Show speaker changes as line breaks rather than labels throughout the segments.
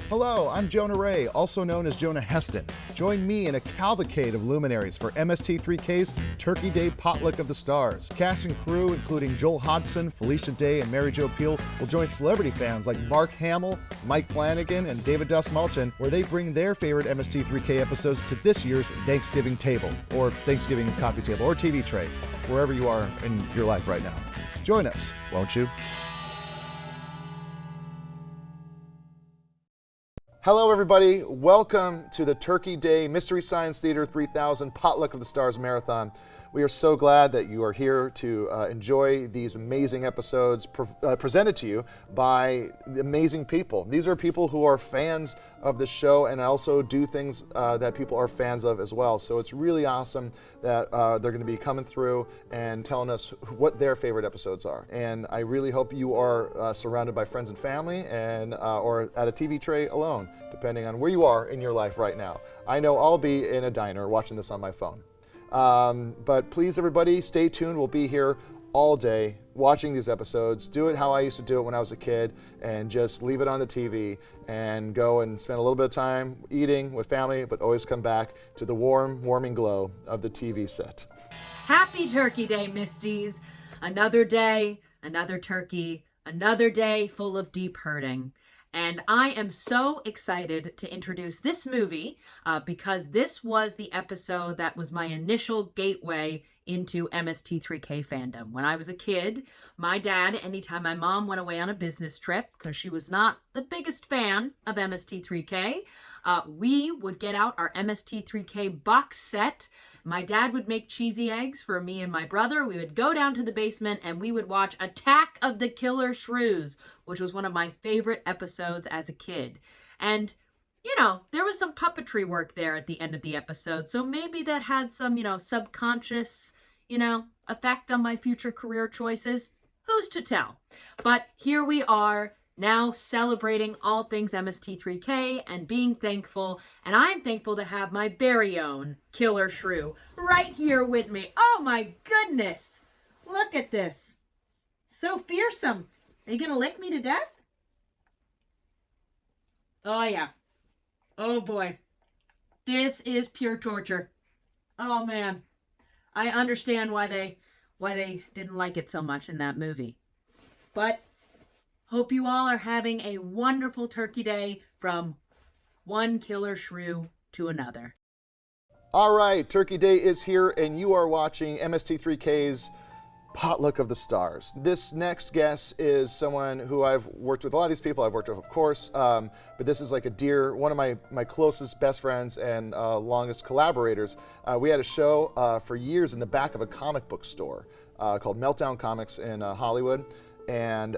Hello, I'm Jonah Ray, also known as Jonah Heston. Join me in a cavalcade of luminaries for MST3K's Turkey Day Potluck of the Stars. Cast and crew, including Joel Hodgson, Felicia Day, and Mary Jo Pehl, will join celebrity fans like Mark Hamill, Mike Flanagan, and David Dastmalchian, where they bring their favorite MST3K episodes to this year's Thanksgiving table, or Thanksgiving coffee table, or TV tray, wherever you are in your life right now. Join us, won't you? Hello, everybody. Welcome to the Turkey Day Mystery Science Theater 3000 Potluck of the Stars Marathon. We are so glad that you are here to enjoy these amazing episodes presented to you by amazing people. These are people who are fans of the show and also do things that people are fans of as well. So it's really awesome that they're going to be coming through and telling us what their favorite episodes are. And I really hope you are surrounded by friends and family and or at a TV tray alone, depending on where you are in your life right now. I know I'll be in a diner watching this on my phone. But please, everybody, stay tuned. We'll be here all day watching these episodes. Do it how I used to do it when I was a kid, and just leave it on the TV and go and spend a little bit of time eating with family, but always come back to the warming glow of the TV set.
Happy Turkey Day, Misties. Another day, another turkey, another day full of deep hurting. And I am so excited to introduce this movie because this was the episode that was my initial gateway into MST3K fandom. When I was a kid, my dad, anytime my mom went away on a business trip, because she was not the biggest fan of MST3K, we would get out our MST3K box set. My dad would make cheesy eggs for me and my brother. We would go down to the basement and we would watch Attack of the Killer Shrews, which was one of my favorite episodes as a kid. And, you know, there was some puppetry work there at the end of the episode. So maybe that had some, subconscious, effect on my future career choices. Who's to tell? But here we are, now celebrating all things MST3K and being thankful. And I'm thankful to have my very own Killer Shrew right here with me. Oh my goodness. Look at this. So fearsome. Are you going to lick me to death? Oh yeah. Oh boy. This is pure torture. Oh man. I understand why they didn't like it so much in that movie. But hope you all are having a wonderful Turkey Day from one Killer Shrew to another.
All right, Turkey Day is here, and you are watching MST3K's Potluck of the Stars. This next guest is someone who I've worked with. A lot of these people I've worked with, of course, but this is like one of my closest best friends and longest collaborators. We had a show for years in the back of a comic book store called Meltdown Comics in Hollywood. And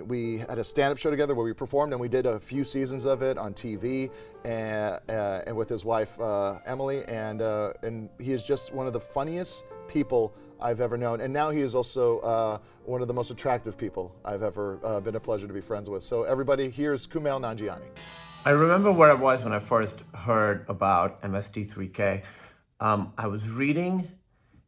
we had a stand-up show together where we performed, and we did a few seasons of it on TV, and with his wife Emily, and he is just one of the funniest people I've ever known. And now he is also one of the most attractive people I've ever been a pleasure to be friends with. So everybody, here's Kumail Nanjiani.
I remember where I was when I first heard about MST3K. I was reading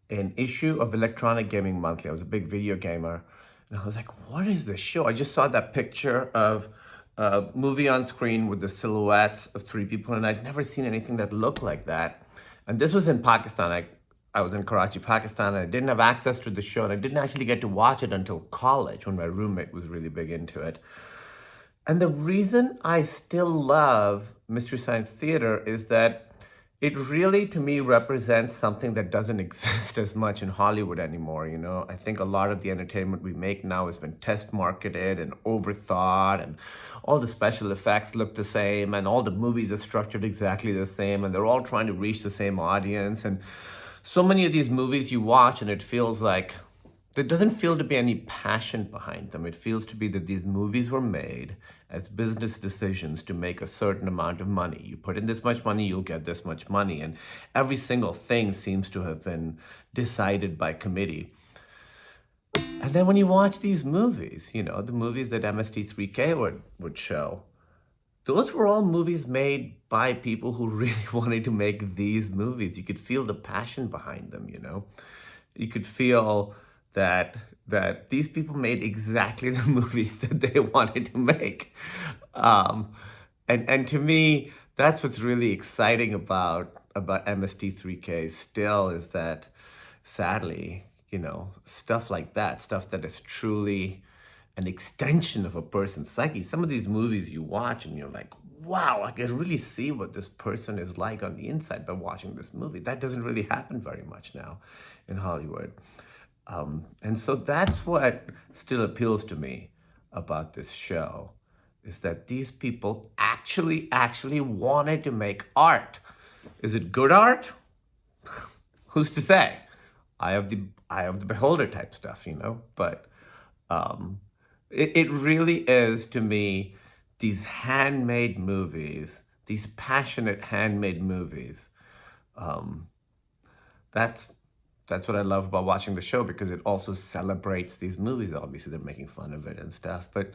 an issue of Electronic Gaming Monthly. I was a big video gamer. And I was like, what is this show? I just saw that picture of a movie on screen with the silhouettes of three people, and I'd never seen anything that looked like that. And this was in Pakistan. I was in Karachi, Pakistan, and I didn't have access to the show, and I didn't actually get to watch it until college when my roommate was really big into it. And the reason I still love Mystery Science Theater is that it really, to me, represents something that doesn't exist as much in Hollywood anymore. I think a lot of the entertainment we make now has been test marketed and overthought, and all the special effects look the same, and all the movies are structured exactly the same, and they're all trying to reach the same audience. And so many of these movies you watch, and it feels like there doesn't feel to be any passion behind them. It feels to be that these movies were made as business decisions to make a certain amount of money. You put in this much money, you'll get this much money. And every single thing seems to have been decided by committee. And then when you watch these movies, the movies that MST3K would show, those were all movies made by people who really wanted to make these movies. You could feel the passion behind them, You could feel that these people made exactly the movies that they wanted to make. And to me, that's what's really exciting about MST3K still is that sadly, stuff like that, stuff that is truly an extension of a person's psyche. Some of these movies you watch and you're like, wow, I can really see what this person is like on the inside by watching this movie. That doesn't really happen very much now in Hollywood. And so that's what still appeals to me about this show is that these people actually wanted to make art. Is it good art? Who's to say? Eye of the beholder type stuff, But it really is to me these handmade movies, these passionate handmade movies. That's that's what I love about watching the show because it also celebrates these movies. Obviously, they're making fun of it and stuff, but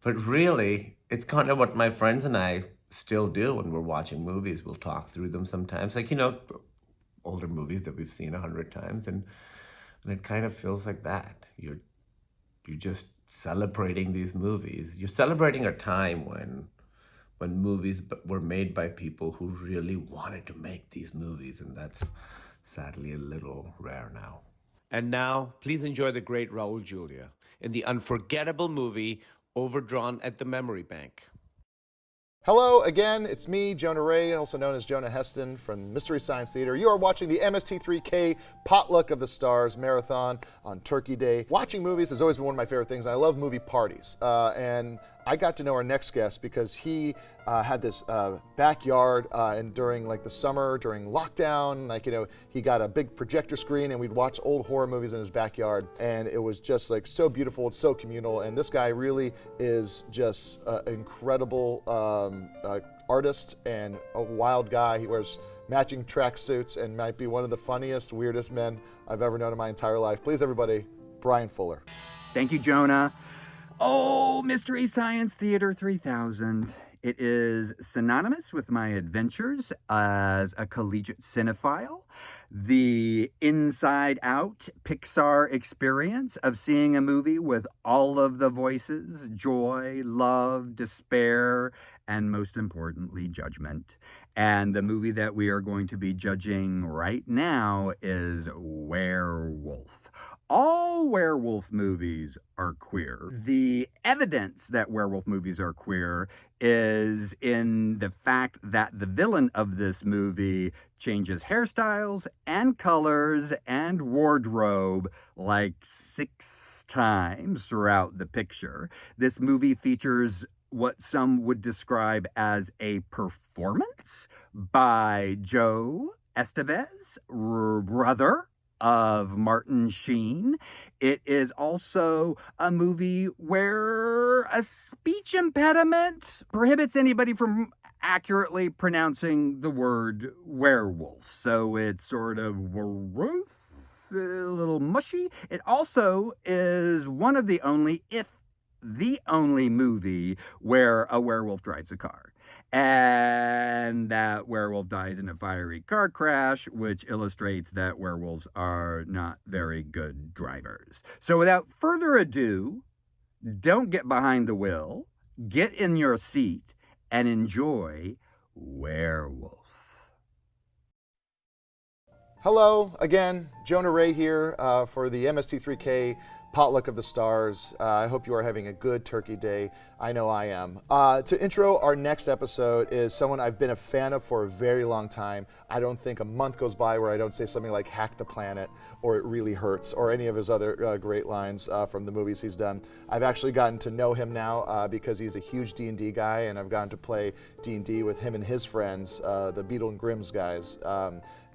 really, it's kind of what my friends and I still do when we're watching movies. We'll talk through them sometimes, like older movies that we've seen 100 times, and it kind of feels like that. You're just celebrating these movies. You're celebrating a time when movies were made by people who really wanted to make these movies, and that's sadly a little rare now.
And now, please enjoy the great Raul Julia in the unforgettable movie Overdrawn at the Memory Bank.
Hello again, it's me, Jonah Ray, also known as Jonah Heston from Mystery Science Theater. You are watching the MST3K Potluck of the Stars Marathon on Turkey Day. Watching movies has always been one of my favorite things, and I love movie parties. And I got to know our next guest because he had this backyard, and during like the summer, during lockdown, he got a big projector screen, and we'd watch old horror movies in his backyard, and it was just like so beautiful, it's so communal, and this guy really is just an incredible artist and a wild guy. He wears matching tracksuits and might be one of the funniest, weirdest men I've ever known in my entire life. Please, everybody, Brian Fuller.
Thank you, Jonah. Oh, Mystery Science Theater 3000. It is synonymous with my adventures as a collegiate cinephile. The inside-out Pixar experience of seeing a movie with all of the voices, joy, love, despair, and most importantly, judgment. And the movie that we are going to be judging right now is Werewolf. All werewolf movies are queer. The evidence that werewolf movies are queer is in the fact that the villain of this movie changes hairstyles and colors and wardrobe like 6 times throughout the picture. This movie features what some would describe as a performance by Joe Estevez, brother of Martin Sheen. It is also a movie where a speech impediment prohibits anybody from accurately pronouncing the word werewolf. So it's sort of werewolf, a little mushy. It also is one of the only, if the only movie where a werewolf drives a car. And that werewolf dies in a fiery car crash, which illustrates that werewolves are not very good drivers. So without further ado, don't get behind the wheel, get in your seat, and enjoy Werewolf.
Hello again, Jonah Ray here for the MST3K Potluck of the Stars. I hope you are having a good Turkey Day. I know I am. To intro our next episode is someone I've been a fan of for a very long time. I don't think a month goes by where I don't say something like "Hack the Planet" or "It Really Hurts" or any of his other great lines from the movies he's done. I've actually gotten to know him now because he's a huge D&D guy, and I've gotten to play D&D with him and his friends, the Beetle and Grimm's guys.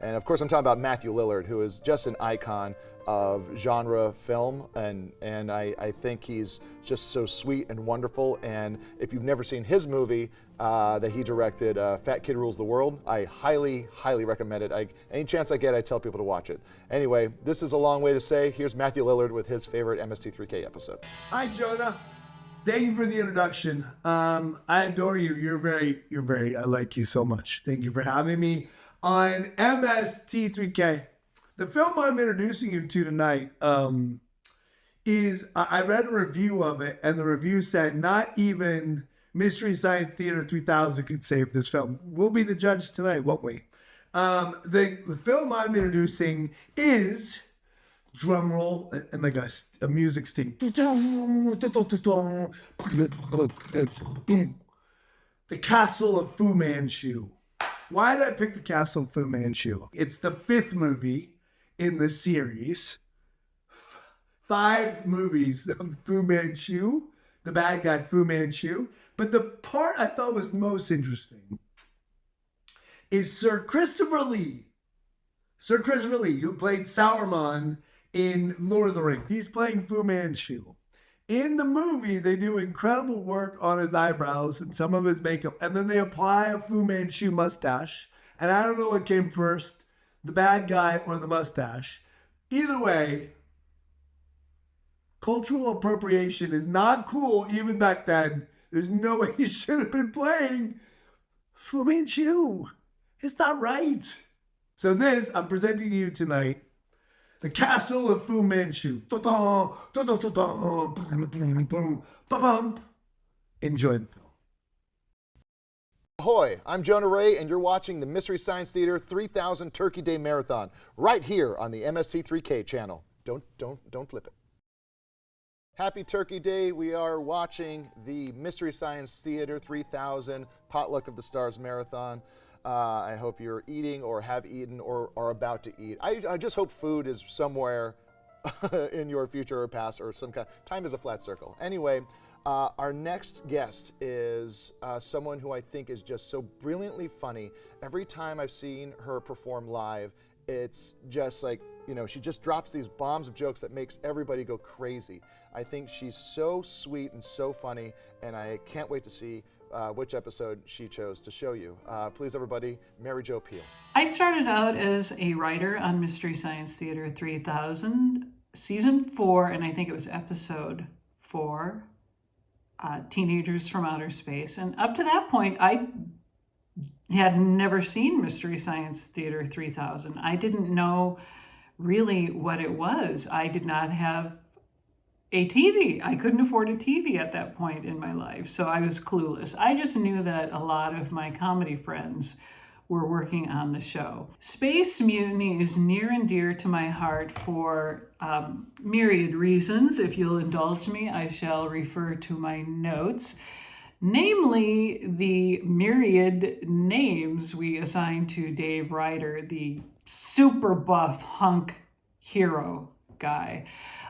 And of course I'm talking about Matthew Lillard, who is just an icon of genre film, and I think he's just so sweet and wonderful. And if you've never seen his movie that he directed, Fat Kid Rules the World, I highly recommend it. Any chance I get, I tell people to watch it. Anyway, this is a long way to say here's Matthew Lillard with his favorite MST3K episode.
Hi, Jonah. Thank you for the introduction. I adore you. You're very, I like you so much. Thank you for having me on MST3K. The film I'm introducing you to tonight is, I read a review of it, and the review said not even Mystery Science Theater 3000 could save this film. We'll be the judge tonight, won't we? The film I'm introducing is, drum roll and like a music sting. The Castle of Fu Manchu. Why did I pick The Castle of Fu Manchu? It's the 5th movie in the series. 5 movies of Fu Manchu, the bad guy Fu Manchu. But the part I thought was most interesting is Sir Christopher Lee. Sir Christopher Lee, who played Sauron in Lord of the Rings. He's playing Fu Manchu. In the movie, they do incredible work on his eyebrows and some of his makeup, and then they apply a Fu Manchu mustache. And I don't know what came first, the bad guy or the mustache. Either way, cultural appropriation is not cool even back then. There's no way he should have been playing Fu Manchu. It's not right. So this, I'm presenting to you tonight, The Castle of Fu Manchu. Enjoy the film.
Ahoy, I'm Jonah Ray, and you're watching the Mystery Science Theater 3000 Turkey Day Marathon right here on the MST3K channel. Don't flip it. Happy Turkey Day. We are watching the Mystery Science Theater 3000 Potluck of the Stars Marathon. I hope you're eating or have eaten or are about to eat. I just hope food is somewhere in your future or past or some kind. Time is a flat circle. Anyway, our next guest is someone who I think is just so brilliantly funny. Every time I've seen her perform live, it's just like, you know, she just drops these bombs of jokes that makes everybody go crazy. I think she's so sweet and so funny, and I can't wait to see which episode she chose to show you. Please, everybody, Mary Jo Peel.
I started out as a writer on Mystery Science Theater 3000, season 4, and I think it was episode 4, Teenagers from Outer Space. And up to that point, I had never seen Mystery Science Theater 3000. I didn't know really what it was. I did not have a TV. I couldn't afford a TV at that point in my life, so I was clueless. I just knew that a lot of my comedy friends were working on the show. Space Mutiny is near and dear to my heart for myriad reasons. If you'll indulge me, I shall refer to my notes. Namely, the myriad names we assigned to Dave Ryder, the super buff hunk hero guy.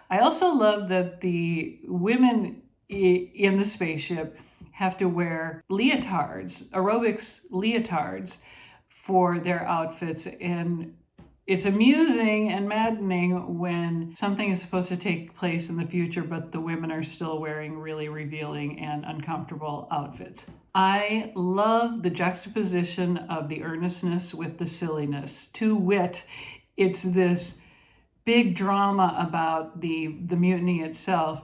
I also love that the women in the spaceship have to wear leotards, aerobics leotards, for their outfits. And it's amusing and maddening when something is supposed to take place in the future, but the women are still wearing really revealing and uncomfortable outfits. I love the juxtaposition of the earnestness with the silliness. To wit, it's this big drama about the mutiny itself,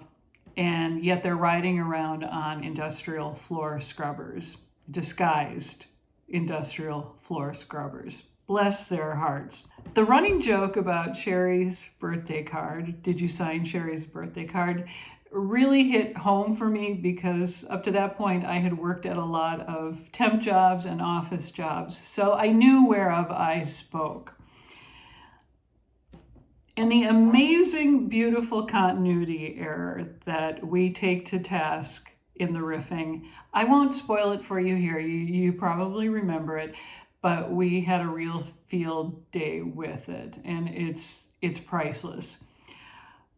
and yet they're riding around on industrial floor scrubbers, disguised industrial floor scrubbers. Bless their hearts. The running joke about Sherry's birthday card, did you sign Sherry's birthday card, really hit home for me because up to that point I had worked at a lot of temp jobs and office jobs, so I knew whereof I spoke. And the amazing, beautiful continuity error that we take to task in the riffing, I won't spoil it for you here, you probably remember it, but we had a real field day with it, and it's priceless.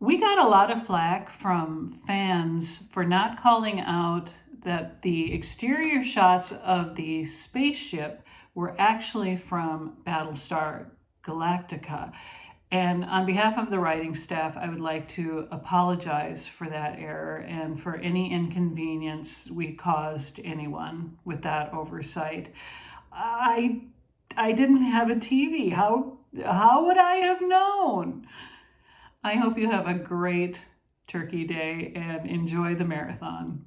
We got a lot of flack from fans for not calling out that the exterior shots of the spaceship were actually from Battlestar Galactica. And on behalf of the writing staff, I would like to apologize for that error and for any inconvenience we caused anyone with that oversight. I didn't have a TV. How would I have known? I hope you have a great Turkey Day and enjoy the marathon.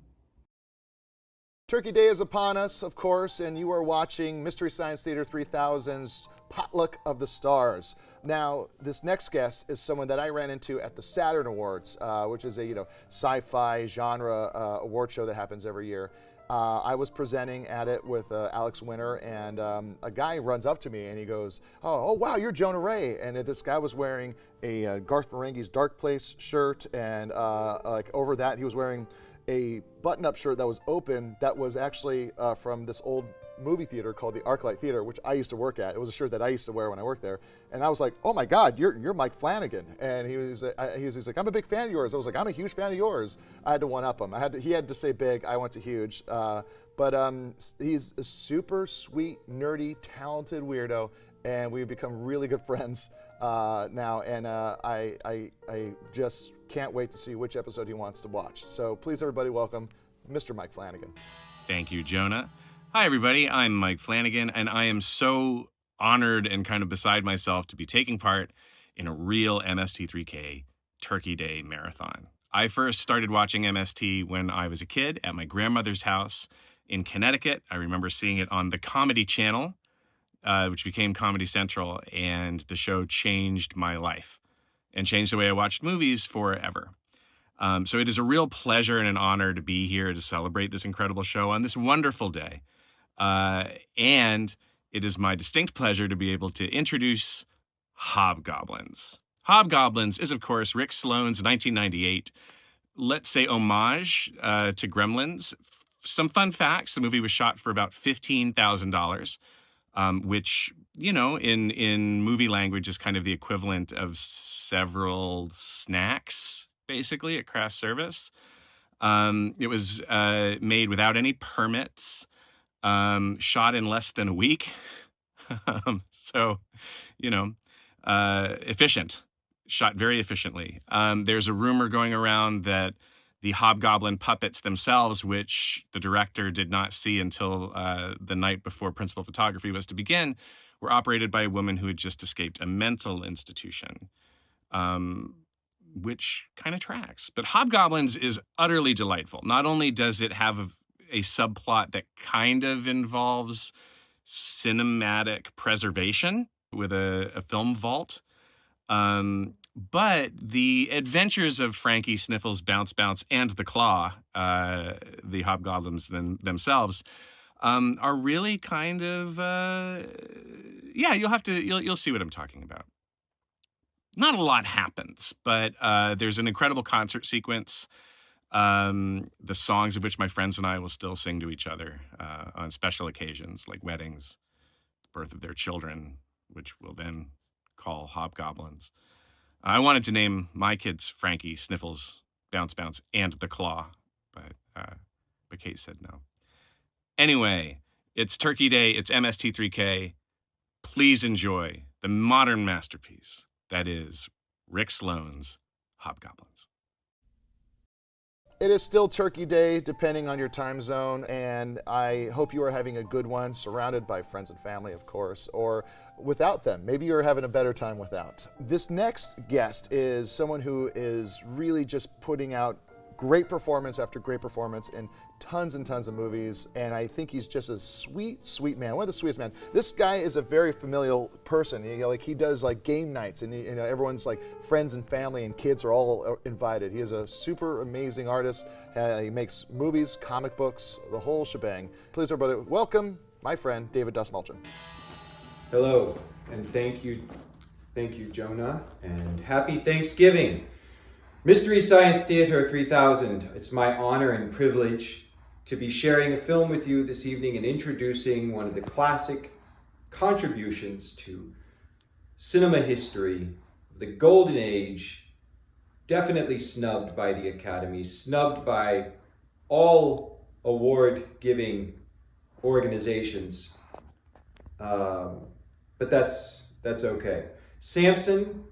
Turkey Day is upon us, of course, and you are watching Mystery Science Theater 3000's Potluck of the Stars. Now, this next guest is someone that I ran into at the Saturn Awards, which is a sci-fi genre award show that happens every year. I was presenting at it with Alex Winter, and a guy runs up to me and he goes, "Oh, wow, you're Jonah Ray." And this guy was wearing a Garth Marenghi's Dark Place shirt, and like over that, he was wearing a button-up shirt that was open that was actually from this old movie theater called the ArcLight Theater, which I used to work at. It was a shirt that I used to wear when I worked there, and I was like, "Oh my God, you're Mike Flanagan!" And he was like, "I'm a big fan of yours." I was like, "I'm a huge fan of yours." I had to one up him. He had to say big. I went to huge. But he's a super sweet, nerdy, talented weirdo, and we've become really good friends now. And I just can't wait to see which episode he wants to watch. So please, everybody, welcome Mr. Mike Flanagan.
Thank you, Jonah. Hi, everybody. I'm Mike Flanagan, and I am so honored and kind of beside myself to be taking part in a real MST3K Turkey Day marathon. I first started watching MST when I was a kid at my grandmother's house in Connecticut. I remember seeing it on the Comedy Channel, which became Comedy Central, and the show changed my life and changed the way I watched movies forever. So it is a real pleasure and an honor to be here to celebrate this incredible show on this wonderful day. And it is my distinct pleasure to be able to introduce Hobgoblins. Hobgoblins is, of course, Rick Sloane's 1998, let's say, homage to Gremlins. Some fun facts: the movie was shot for about $15,000, which, you know, in movie language is kind of the equivalent of several snacks, basically, at craft service. It was made without any permits, shot in less than a week. So, you know, efficient, shot very efficiently. There's a rumor going around that the Hobgoblin puppets themselves, which the director did not see until the night before principal photography was to begin, were operated by a woman who had just escaped a mental institution, which kind of tracks. But Hobgoblins is utterly delightful. Not only does it have a subplot that kind of involves cinematic preservation with a film vault, but the adventures of Frankie, Sniffles, Bounce Bounce, and the Claw, the Hobgoblins themselves, are really kind of yeah. You'll see what I'm talking about. Not a lot happens, but there's an incredible concert sequence. The songs of which my friends and I will still sing to each other on special occasions like weddings, the birth of their children, which we'll then call Hobgoblins. I wanted to name my kids Frankie, Sniffles, Bounce Bounce, and the Claw, but Kate said no. Anyway, it's Turkey Day. It's MST3K. Please enjoy the modern masterpiece that is Rick Sloane's Hobgoblins.
It is still Turkey Day, depending on your time zone, and I hope you are having a good one, surrounded by friends and family, of course, or without them. Maybe you're having a better time without. This next guest is someone who is really just putting out great performance after great performance in tons and tons of movies, and I think he's just a sweet, sweet man. One of the sweetest men. This guy is a very familial person. He does like game nights, and everyone's like friends and family and kids are all invited. He is a super amazing artist. He makes movies, comic books, the whole shebang. Please, everybody, welcome my friend David Dastmalchian.
Hello, and thank you, Jonah, and happy Thanksgiving. Mystery Science Theater 3000, it's my honor and privilege to be sharing a film with you this evening and introducing one of the classic contributions to cinema history, the golden age, definitely snubbed by the Academy, snubbed by all award-giving organizations, but that's okay. Samson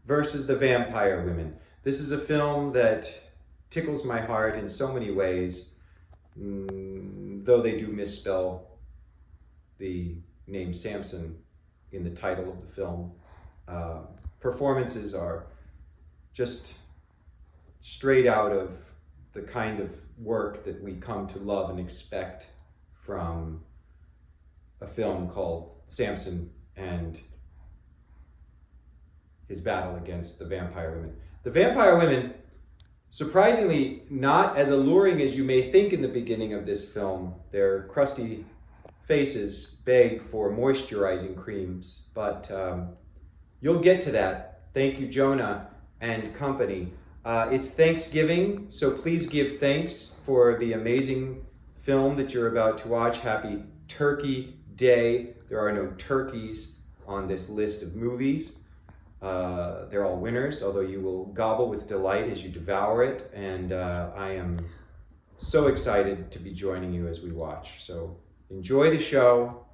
versus the Vampire Women. This is a film that tickles my heart in so many ways, though they do misspell the name Samson in the title of the film. Performances are just straight out of the kind of work that we come to love and expect from a film called Samson and his battle against the Vampire Women. The Vampire Women Surprisingly, not as alluring as you may think in the beginning of this film. Their crusty faces beg for moisturizing creams, but you'll get to that. Thank you, Jonah and company. It's Thanksgiving, so please give thanks for the amazing film that you're about to watch. Happy Turkey Day. There are no turkeys on this list of movies. They're all winners, although you will gobble with delight as you devour it. And I am so excited to be joining you as we watch. So enjoy the show,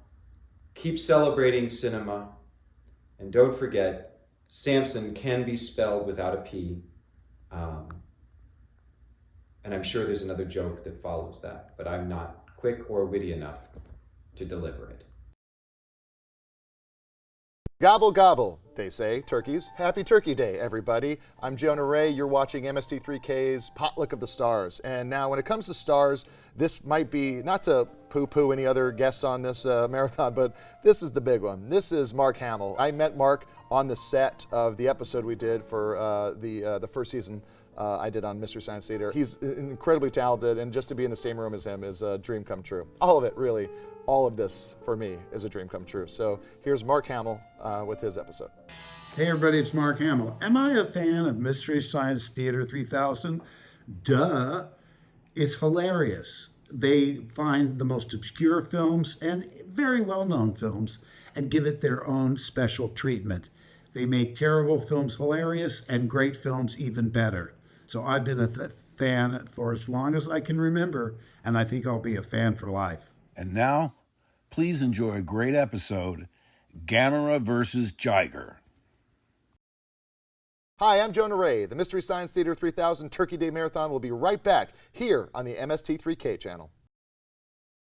keep celebrating cinema, and don't forget, Samson can be spelled without a P. And I'm sure there's another joke that follows that, but I'm not quick or witty enough to deliver it.
Gobble, gobble, they say, turkeys. Happy Turkey Day, everybody. I'm Jonah Ray. You're watching MST3K's Potluck of the Stars. And now, when it comes to stars, this might be, not to poo-poo any other guests on this marathon, but this is the big one. This is Mark Hamill. I met Mark on the set of the episode we did for the first season I did on Mystery Science Theater. He's incredibly talented, and just to be in the same room as him is a dream come true. All of it, really. All of this, for me, is a dream come true. So here's Mark Hamill with his episode.
Hey everybody, it's Mark Hamill. Am I a fan of Mystery Science Theater 3000? Duh. It's hilarious. They find the most obscure films and very well-known films and give it their own special treatment. They make terrible films hilarious and great films even better. So I've been a fan for as long as I can remember, and I think I'll be a fan for life.
And now, please enjoy a great episode, Gamera versus Jiger.
Hi, I'm Jonah Ray. The Mystery Science Theater 3000 Turkey Day Marathon will be right back here on the MST3K channel.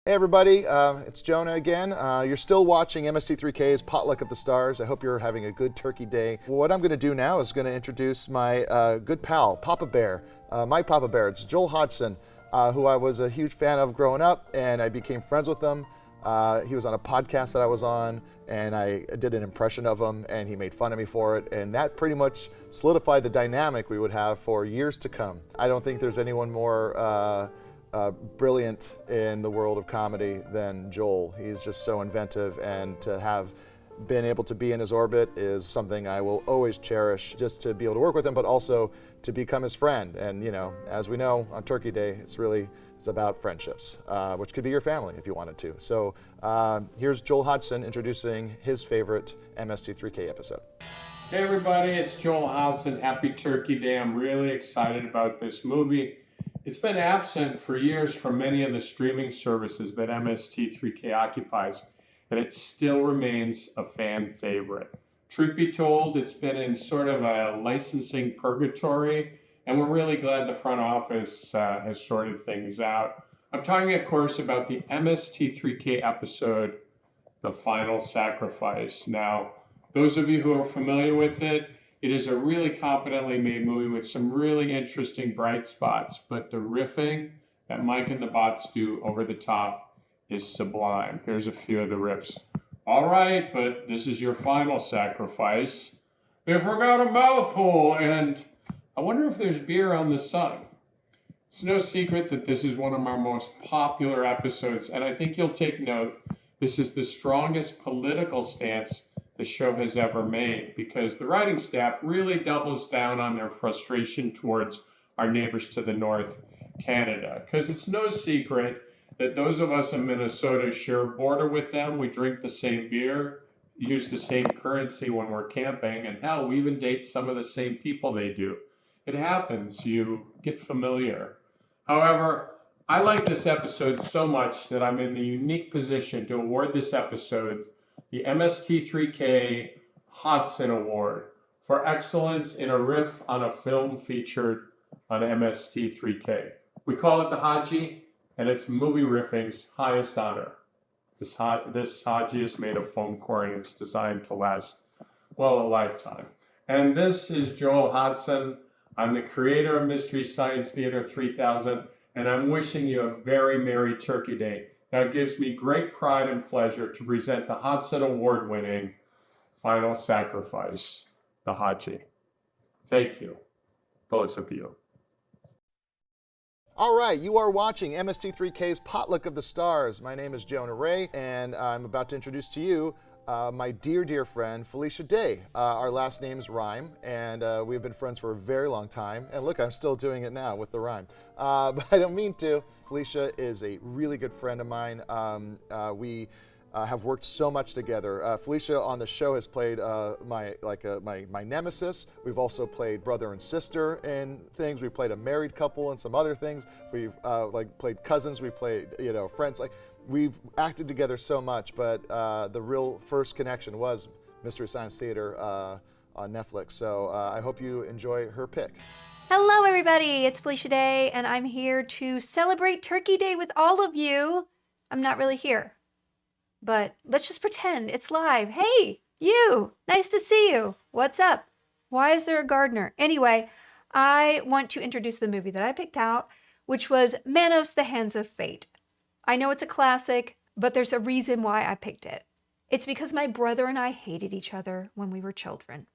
Hey everybody, it's Jonah again. You're still watching MST3K's Potluck of the Stars. I hope you're having a good turkey day. What I'm going to do now is going to introduce my good pal, Papa Bear. My Papa Bear, it's Joel Hodgson, who I was a huge fan of growing up, and I became friends with him. He was on a podcast that I was on, and I did an impression of him, and he made fun of me for it, and that pretty much solidified the dynamic we would have for years to come. I don't think there's anyone more brilliant in the world of comedy than Joel. He's just so inventive, and to have been able to be in his orbit is something I will always cherish, just to be able to work with him, but also to become his friend. And you know, as we know, on Turkey Day, it's about friendships, which could be your family if you wanted to. So here's Joel Hodgson introducing his favorite MST3K episode.
Hey everybody, it's Joel Hodgson. Happy Turkey Day. I'm really excited about this movie. It's been absent for years from many of the streaming services that MST3K occupies, and it still remains a fan favorite. Truth be told, it's been in sort of a licensing purgatory, and we're really glad the front office has sorted things out. I'm talking, of course, about the MST3K episode, The Final Sacrifice. Now, those of you who are familiar with it, it is a really competently made movie with some really interesting bright spots, but the riffing that Mike and the bots do over the top is sublime. Here's a few of the riffs. All right, but this is your final sacrifice. We forgot a mouthful, and I wonder if there's beer on the sun. It's no secret that this is one of our most popular episodes, and I think you'll take note, this is the strongest political stance the show has ever made, because the writing staff really doubles down on their frustration towards our neighbors to the north, Canada. Because it's no secret that those of us in Minnesota share a border with them. We drink the same beer, use the same currency when we're camping, and hell, we even date some of the same people they do. It happens, you get familiar. However, I like this episode so much that I'm in the unique position to award this episode the MST3K Hodgson Award for excellence in a riff on a film featured on MST3K. We call it the Haji, and it's movie riffing's highest honor. This Haji is made of foam core, and it's designed to last, well, a lifetime. And this is Joel Hodgson. I'm the creator of Mystery Science Theater 3000, and I'm wishing you a very Merry Turkey Day. Now, it gives me great pride and pleasure to present the Hodgson Award-winning Final Sacrifice, the Haji. Thank you, both of you.
All right, you are watching MST3K's Potluck of the Stars. My name is Jonah Ray, and I'm about to introduce to you my dear, dear friend, Felicia Day. Our last names rhyme, and we've been friends for a very long time. And look, I'm still doing it now with the rhyme. But I don't mean to. Felicia is a really good friend of mine. We have worked so much together. Felicia on the show has played my nemesis. We've also played brother and sister in things. We played a married couple and some other things. We've played cousins. We played friends. We've acted together so much. But the real first connection was Mystery Science Theater on Netflix. So I hope you enjoy her pick.
Hello, everybody. It's Felicia Day, and I'm here to celebrate Turkey Day with all of you. I'm not really here, but let's just pretend it's live. Hey, you, nice to see you. What's up? Why is there a gardener? Anyway, I want to introduce the movie that I picked out, which was Manos, the Hands of Fate. I know it's a classic, but there's a reason why I picked it. It's because my brother and I hated each other when we were children.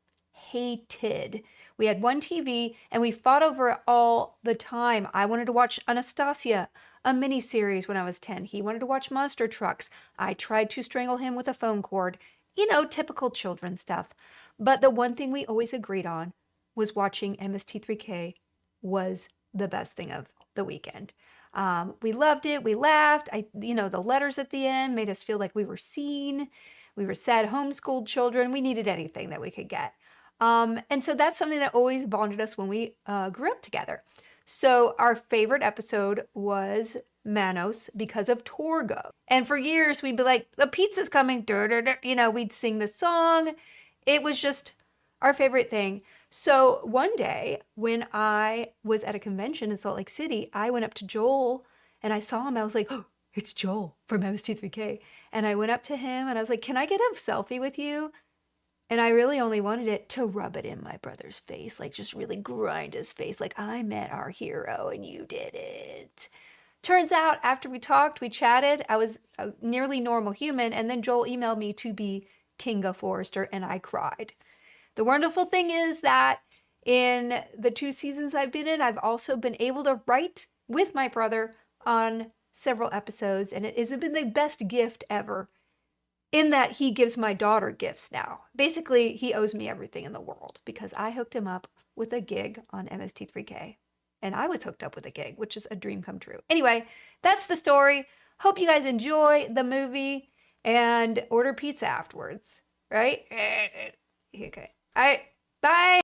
Hated. We had one TV and we fought over it all the time. I wanted to watch Anastasia, a miniseries, when I was 10. He wanted to watch Monster Trucks. I tried to strangle him with a phone cord. Typical children stuff. But the one thing we always agreed on was watching MST3K was the best thing of the weekend. We loved it. We laughed. The letters at the end made us feel like we were seen. We were sad homeschooled children. We needed anything that we could get. And so that's something that always bonded us when we grew up together. So our favorite episode was Manos because of Torgo. And for years we'd be like, the pizza's coming, we'd sing the song. It was just our favorite thing. So one day when I was at a convention in Salt Lake City, I went up to Joel and I saw him. I was like, oh, it's Joel from MST3K. And I went up to him and I was like, can I get a selfie with you? And I really only wanted it to rub it in my brother's face, just really grind his face, like I met our hero and you didn't. Turns out after we talked, we chatted, I was a nearly normal human, and then Joel emailed me to be King of Forrester, and I cried. The wonderful thing is that in the 2 seasons I've been in, I've also been able to write with my brother on several episodes, and it has been the best gift ever. In that he gives my daughter gifts now. Basically, he owes me everything in the world because I hooked him up with a gig on MST3K. And I was hooked up with a gig, which is a dream come true. Anyway, that's the story. Hope you guys enjoy the movie and order pizza afterwards, right? Okay. All right, bye.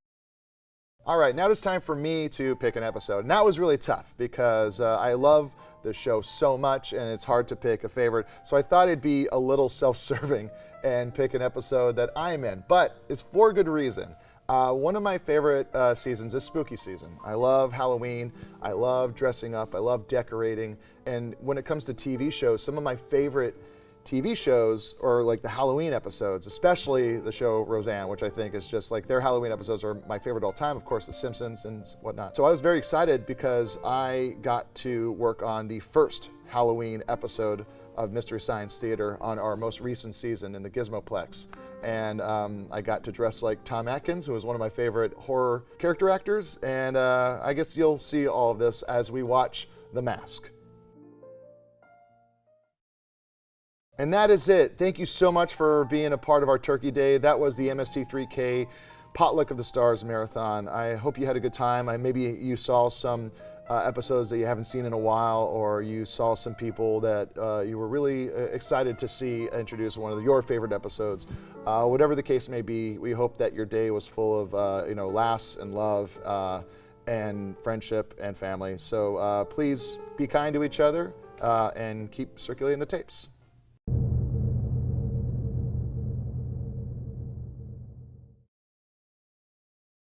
All right, now it's time for me to pick an episode. And that was really tough because I love the show so much and it's hard to pick a favorite. So I thought it'd be a little self-serving and pick an episode that I'm in, but it's for good reason. One of my favorite seasons is spooky season. I love Halloween. I love dressing up. I love decorating. And when it comes to TV shows, some of my favorite TV shows are the Halloween episodes, especially the show Roseanne, which I think is just their Halloween episodes are my favorite all time, of course, The Simpsons and whatnot. So I was very excited because I got to work on the first Halloween episode of Mystery Science Theater on our most recent season in the Gizmoplex. And I got to dress like Tom Atkins, who was one of my favorite horror character actors. And I guess you'll see all of this as we watch The Mask. And that is it. Thank you so much for being a part of our Turkey Day. That was the MST3K Potluck of the Stars Marathon. I hope you had a good time. Maybe you saw some episodes that you haven't seen in a while, or you saw some people that you were really excited to see introduce one of your favorite episodes. Whatever the case may be, we hope that your day was full of laughs and love and friendship and family. So please be kind to each other and keep circulating the tapes.